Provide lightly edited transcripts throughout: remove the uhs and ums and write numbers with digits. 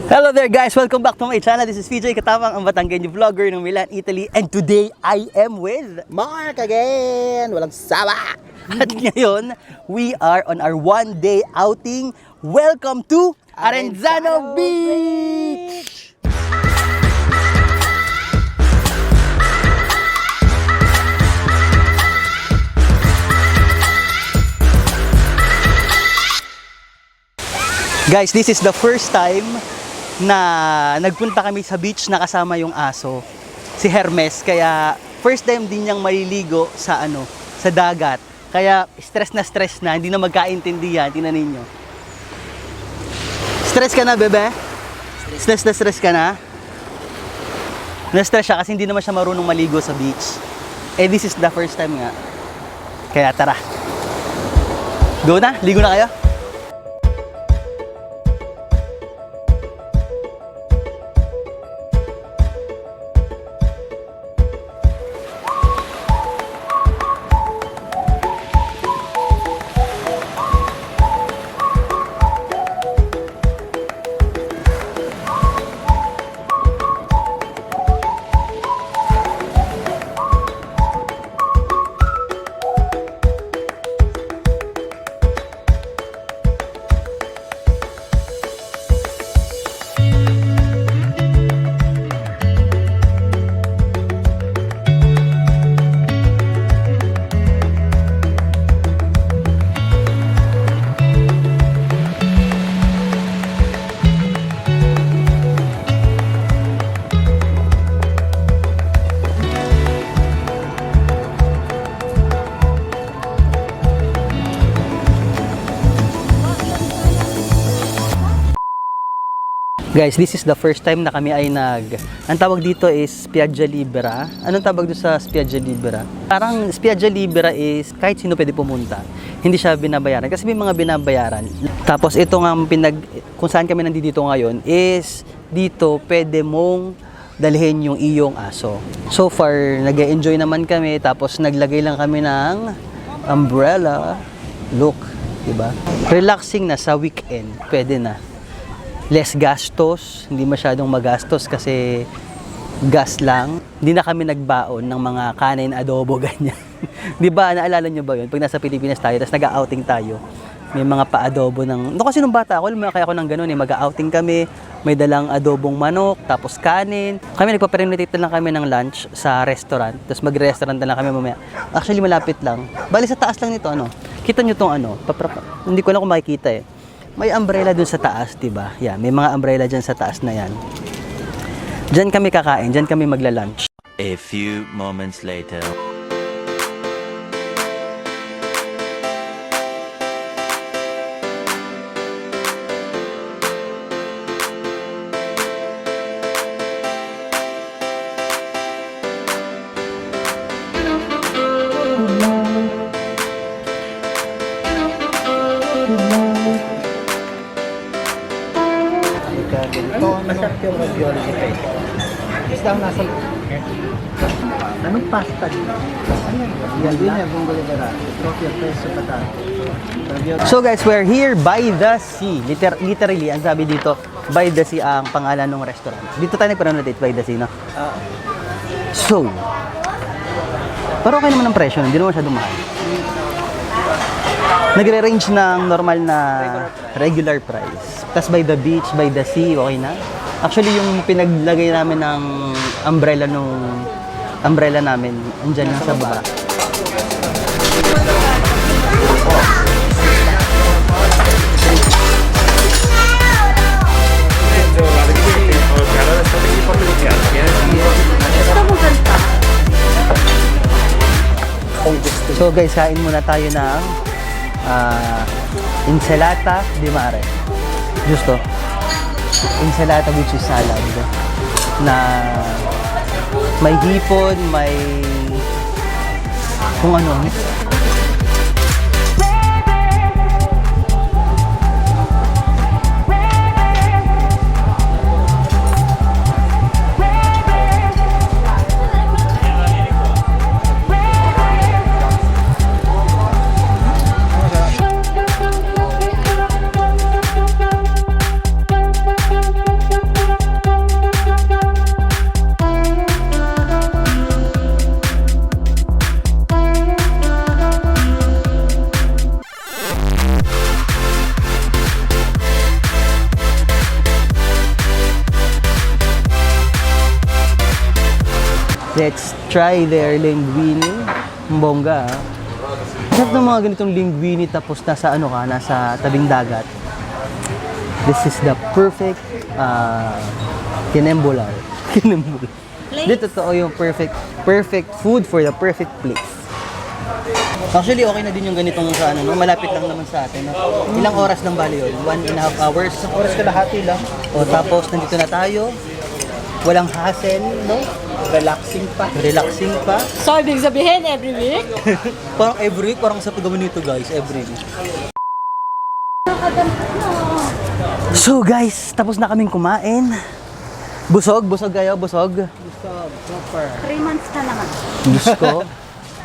Hello there guys! Welcome back to my channel. This is VJ Katawang, ang Batanggenyo vlogger ng Milan, Italy. And today, I am with Mark again! Walang sawa! At ngayon, we are on our one-day outing. Welcome to Arenzano Beach! Guys, this is the first time na nagpunta kami sa beach na kasama yung aso, si Hermes. Kaya first time din niyang maliligo sa sa dagat. Kaya stress na, hindi na magkaintindihan. Tingnan ninyo. Stress ka na, bebe? Stress ka na? Na-stress siya kasi hindi naman siya marunong maligo sa beach. Eh, this is the first time nga. Kaya tara. Go na? Ligo na kayo? Guys, this is the first time na kami ay ang tawag dito is Spiaggia Libera. Anong tawag doon sa Spiaggia Libera? Parang Spiaggia Libera is kahit sino pwede pumunta. Hindi siya binabayaran kasi may mga binabayaran. Tapos ito nga kung saan kami nandito ngayon is dito pwede mong dalhin yung iyong aso. So far, nag-enjoy naman kami. Tapos naglagay lang kami ng umbrella. Look, diba? Relaxing na sa weekend. Pwede na. Less gastos, hindi masyadong magastos kasi gas lang. Hindi na kami nagbaon ng mga kanin, adobo, ganyan. Di ba, naalala nyo ba yun? Pag nasa Pilipinas tayo, tapos nag-outing tayo, may mga pa-adobo ng... No, kasi nung bata ako, lumaki ako ng ganun mag-outing kami, may dalang adobong manok, tapos kanin. Kami nagpa-perinotate lang kami ng lunch sa restaurant, tapos mag-restaurant na lang kami mamaya. Actually, malapit lang. Bali, sa taas lang nito, Kita nyo tong hindi ko lang kung makikita eh. May umbrella dun sa taas, diba? Yeah, may mga umbrella dyan sa taas na yan. Dyan kami kakain, dyan kami magla-lunch. A few moments later. Anong pasta dito? So guys, we're here by the sea. Literally, ang sabi dito, by the sea ang pangalan ng restaurant. Dito tayo nagpanonotate, by the sea, no? So, pero okay naman ang presyo, hindi naman masyadong mahal. Nagre-range ng normal na regular price. Tapos by the beach, by the sea, okay na. Actually, yung pinaglagay namin ng umbrella namin, andyan lang sa baba. So guys, kain muna tayo ng insalata di mare. Justo. Insalata which is salad na may hipon, may kung ano. Let's try their linguine. Bongga, ah. Sarap ng mga ganitong linguine tapos nasa ano ka, nasa tabing dagat. This is the perfect kinembular. Kinembular. Dito totoo yung perfect food for the perfect place. Actually, okay na din yung ganitong sa ano, no? Malapit lang naman sa atin. No? Ilang oras lang bali yun? 1.5 hours. Isang oras kalahati lang. O tapos nandito na tayo. Walang hassle, no? Relaxing pa. Relaxing pa. So, ibig sabihin, every week? Parang every week, parang sa paggawa nito guys, every week. So guys, tapos na kaming kumain. Busog kayo, busog. 3 months na naman. Diyos ko.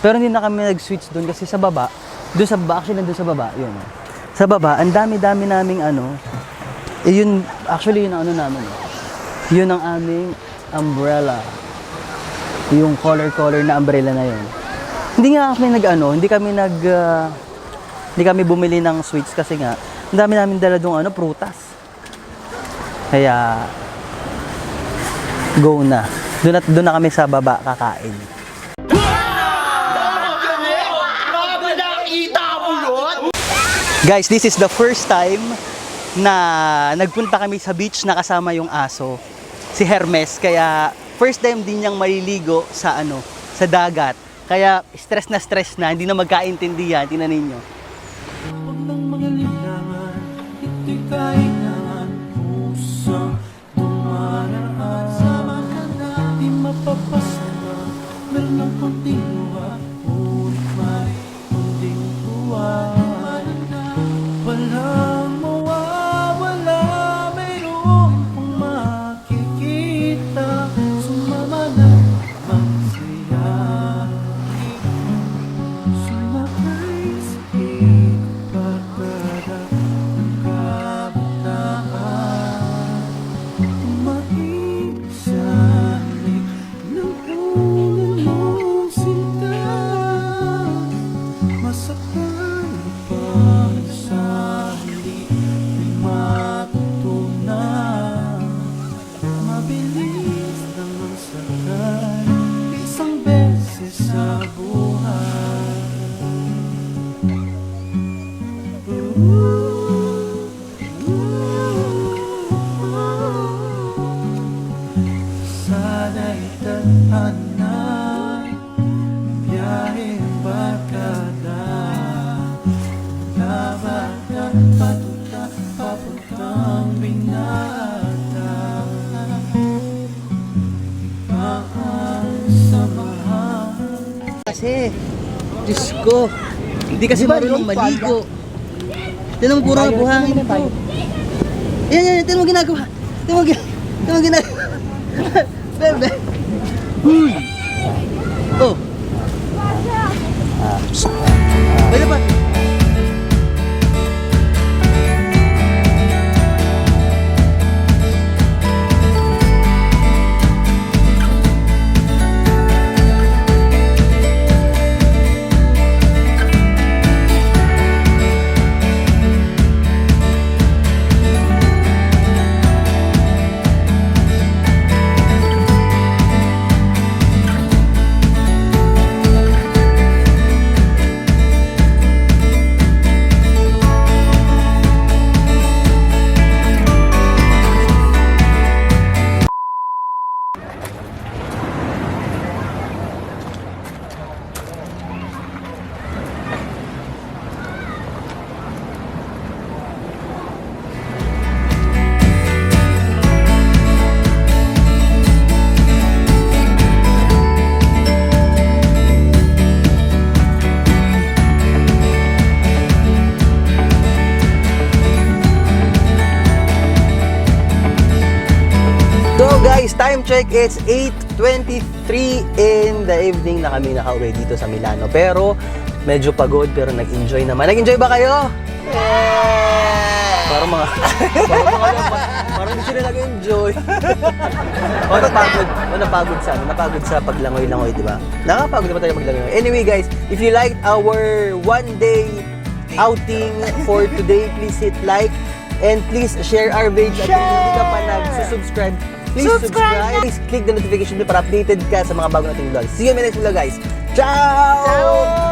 Pero hindi na kami nag-switch doon kasi sa baba, actually nandun sa baba, yun. Sa baba, ang dami-dami naming ano, yun, actually yun ang ano namin. Yun ang aming umbrella. Yung color na umbrella na yun. Hindi kami bumili ng sweets kasi nga, ang dami namin dala doon ano, prutas. Kaya, go na. Doon na kami sa baba kakain. Guys, this is the first time na nagpunta kami sa beach na kasama yung aso, si Hermes. Kaya first time din niyang maliligo sa ano, sa dagat. Kaya stress na, hindi na magkaintindihan. Tingnan ninyo. Huwag ng mga linangan, ito'y kainangan, pusang tumaraan. Sama ka na, di mapapasama, meron ng konting luha, ngunit may konting tuwa. Walang mawawala, mayroon kang makikita, sumama na magsaya. Sumakay sa pagkada ng kabataan, tumaing sa halik ng unang mong sinta. Masaktan pa sa halik ay matutunan, mabilis lang ang sakay isang beses sa buhay. Sana'y tadhana, biyahe ang barkada, laban na patuta, papuntang binata. Iba ang samahan. Kasi, Diyos ko, hindi kasi marunong maligo. Tinan mo puro na buhangin ito. Yan, tinan mo ginagawa. Tinan mo ginagawa. Bebe. Oh. Pwede pa. Guys, time check, it's 8:23 in the evening na kami nakauwi dito sa Milano. Pero medyo pagod pero nag-enjoy naman. Nag-enjoy ba kayo? Yeah! Parang hindi sila nag-enjoy. Napagod sa paglangoy-langoy, di ba? Nakapagod naman tayo maglangoy. Anyway guys, if you liked our one day outing for today, please hit like and please share our page. At kung hindi ka pa nag-subscribe, Please subscribe. Please click the notification bell para updated ka sa mga bago nating vlogs. See you in my next vlog, guys. Ciao!